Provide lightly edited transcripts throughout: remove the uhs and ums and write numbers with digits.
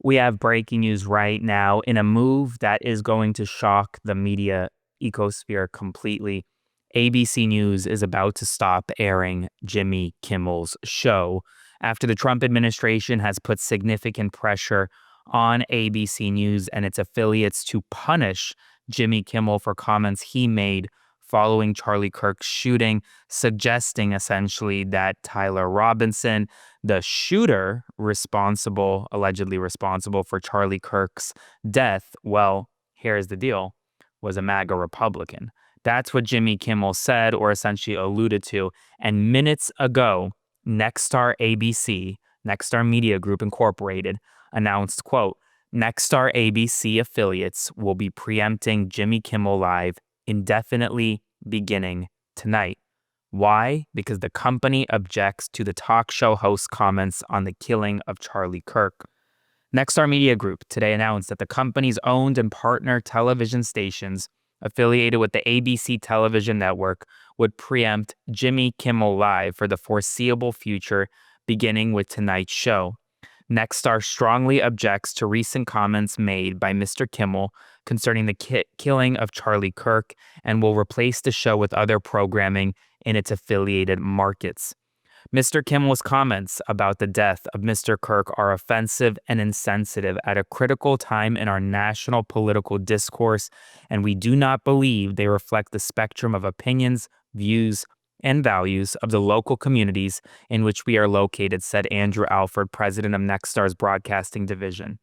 We have breaking news right now in a move that is going to shock the media ecosphere completely. ABC News is about to stop airing Jimmy Kimmel's show after the Trump administration has put significant pressure on ABC News and its affiliates to punish Jimmy Kimmel for comments he made following Charlie Kirk's shooting, suggesting essentially that Tyler Robinson, the shooter allegedly responsible for Charlie Kirk's death, well, here's the deal, was a MAGA Republican. That's what Jimmy Kimmel said or essentially alluded to. And minutes ago, Nextar ABC, Nextar Media Group Incorporated, announced, quote, Nextar ABC affiliates will be preempting Jimmy Kimmel Live indefinitely beginning tonight. Why? Because the company objects to the talk show host's comments on the killing of Charlie Kirk. Nextar Media Group today announced that the company's owned and partner television stations affiliated with the ABC television network would preempt Jimmy Kimmel Live for the foreseeable future, beginning with tonight's show. Nextar strongly objects to recent comments made by Mr. Kimmel concerning the killing of Charlie Kirk and will replace the show with other programming in its affiliated markets. Mr. Kimmel's comments about the death of Mr. Kirk are offensive and insensitive at a critical time in our national political discourse, and we do not believe they reflect the spectrum of opinions, views, and values of the local communities in which we are located, said Andrew Alford, president of Nextar's broadcasting division.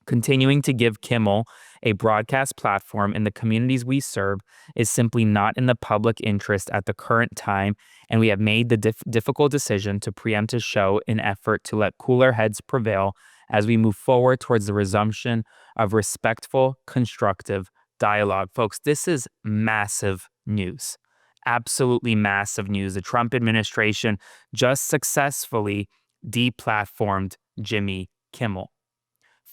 Continuing to give Kimmel a broadcast platform in the communities we serve is simply not in the public interest at the current time, and we have made the difficult decision to preempt his show in effort to let cooler heads prevail as we move forward towards the resumption of respectful, constructive dialogue. Folks, this is massive news. Absolutely massive news. The Trump administration just successfully deplatformed Jimmy Kimmel.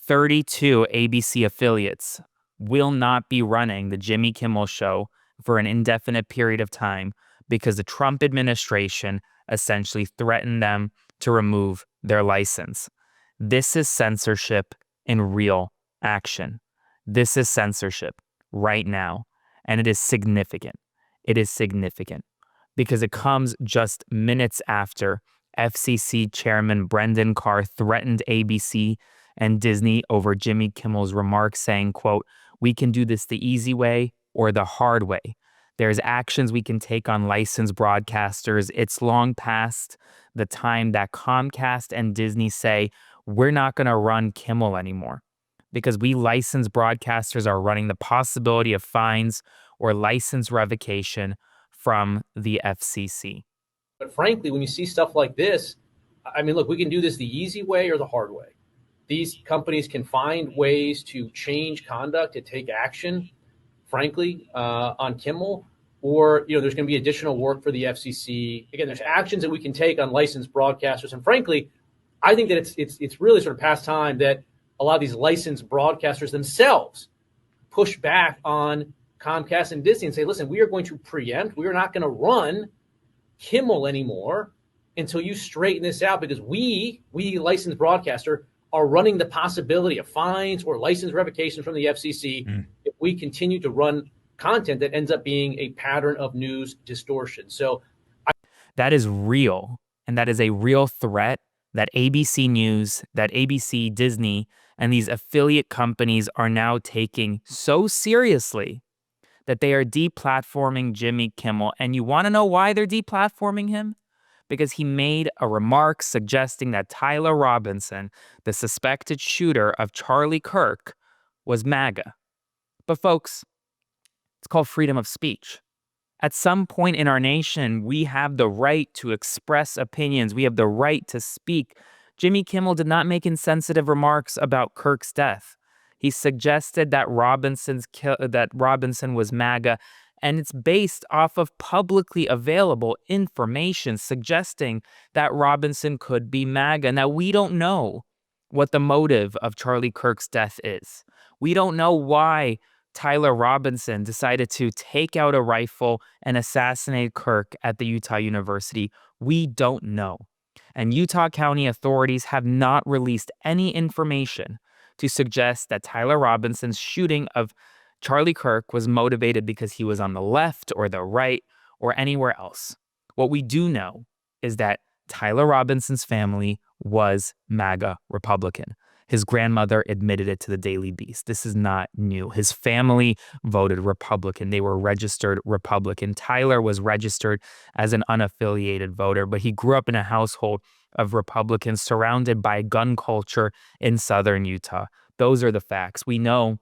32 ABC affiliates will not be running the Jimmy Kimmel show for an indefinite period of time because the Trump administration essentially threatened them to remove their license. This is censorship in real action. This is censorship right now, and it is significant. It is significant because it comes just minutes after FCC Chairman Brendan Carr threatened ABC and Disney over Jimmy Kimmel's remarks, saying, quote, we can do this the easy way or the hard way. There's actions we can take on licensed broadcasters. It's long past the time that Comcast and Disney say, we're not going to run Kimmel anymore because we licensed broadcasters are running the possibility of fines or license revocation from the FCC. But frankly, when you see stuff like this, I mean, look, we can do this the easy way or the hard way. These companies can find ways to change conduct, to take action, frankly, on Kimmel, or, there's going to be additional work for the FCC. Again, there's actions that we can take on licensed broadcasters. And frankly, I think that it's really sort of past time that a lot of these licensed broadcasters themselves push back on Comcast and Disney and say, listen, we are going to preempt. We are not going to run Kimmel anymore until you straighten this out, because we licensed broadcaster, are running the possibility of fines or license revocation from the FCC if we continue to run content that ends up being a pattern of news distortion. So that is real, and that is a real threat that ABC News, that ABC, Disney, and these affiliate companies are now taking so seriously that they are deplatforming Jimmy Kimmel. And you want to know why they're deplatforming him? Because he made a remark suggesting that Tyler Robinson, the suspected shooter of Charlie Kirk, was MAGA. But folks, it's called freedom of speech. At some point in our nation, we have the right to express opinions. We have the right to speak. Jimmy Kimmel did not make insensitive remarks about Kirk's death. He suggested that Robinson was MAGA, and it's based off of publicly available information suggesting that Robinson could be MAGA. Now, we don't know what the motive of Charlie Kirk's death is. We don't know why Tyler Robinson decided to take out a rifle and assassinate Kirk at the Utah University. We don't know. And Utah County authorities have not released any information to suggest that Tyler Robinson's shooting of Charlie Kirk was motivated because he was on the left or the right or anywhere else. What we do know is that Tyler Robinson's family was MAGA Republican. His grandmother admitted it to the Daily Beast. This is not new. His family voted Republican. They were registered Republican. Tyler was registered as an unaffiliated voter, but he grew up in a household of Republicans surrounded by gun culture in southern Utah. Those are the facts. We know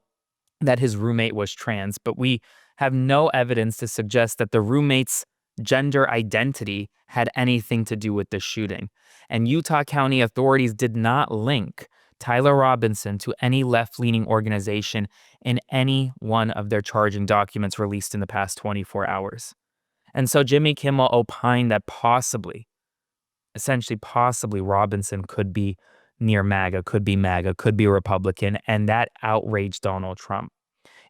that his roommate was trans, but we have no evidence to suggest that the roommate's gender identity had anything to do with the shooting. And Utah County authorities did not link Tyler Robinson to any left-leaning organization in any one of their charging documents released in the past 24 hours. And so Jimmy Kimmel opined that possibly Robinson could be near MAGA, could be Republican, and that outraged Donald Trump.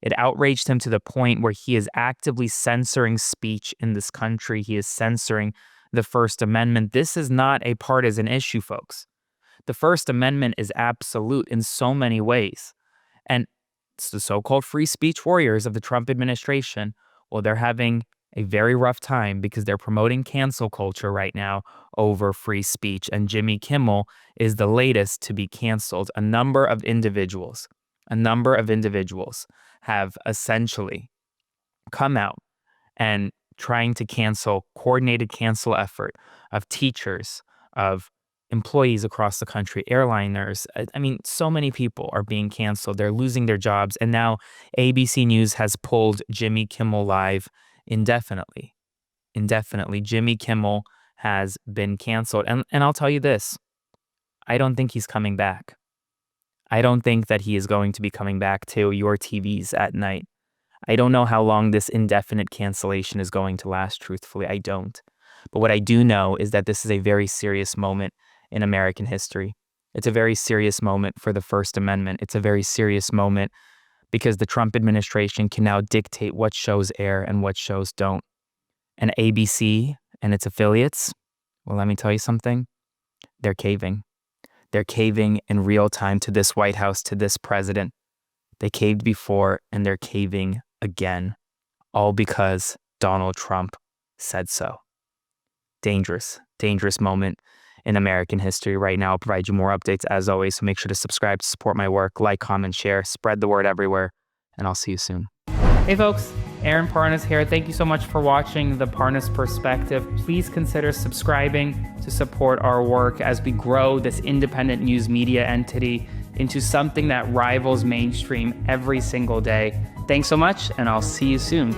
It outraged him to the point where he is actively censoring speech in this country. He is censoring the First Amendment. This is not a partisan issue, folks. The First Amendment is absolute in so many ways. And it's the so-called free speech warriors of the Trump administration. Well, they're having a very rough time because they're promoting cancel culture right now over free speech. And Jimmy Kimmel is the latest to be canceled. A number of individuals have essentially come out and trying to coordinated cancel effort of teachers, of employees across the country, airliners. I mean, so many people are being canceled. They're losing their jobs. And now ABC News has pulled Jimmy Kimmel Live indefinitely. Jimmy Kimmel has been canceled. And I'll tell you this, I don't think he's coming back. I don't think that he is going to be coming back to your TVs at night. I don't know how long this indefinite cancellation is going to last, truthfully. I don't. But what I do know is that this is a very serious moment in American history. It's a very serious moment for the First Amendment. It's a very serious moment because the Trump administration can now dictate what shows air and what shows don't. And ABC and its affiliates, well, let me tell you something. They're caving. They're caving in real time to this White House, to this president. They caved before and they're caving again, all because Donald Trump said so. Dangerous moment in American history right now. I'll provide you more updates as always, so make sure to subscribe to support my work, like, comment, share, spread the word everywhere, and I'll see you soon. Hey folks, Aaron Parnas here. Thank you so much for watching The Parnas Perspective. Please consider subscribing to support our work as we grow this independent news media entity into something that rivals mainstream every single day. Thanks so much, and I'll see you soon.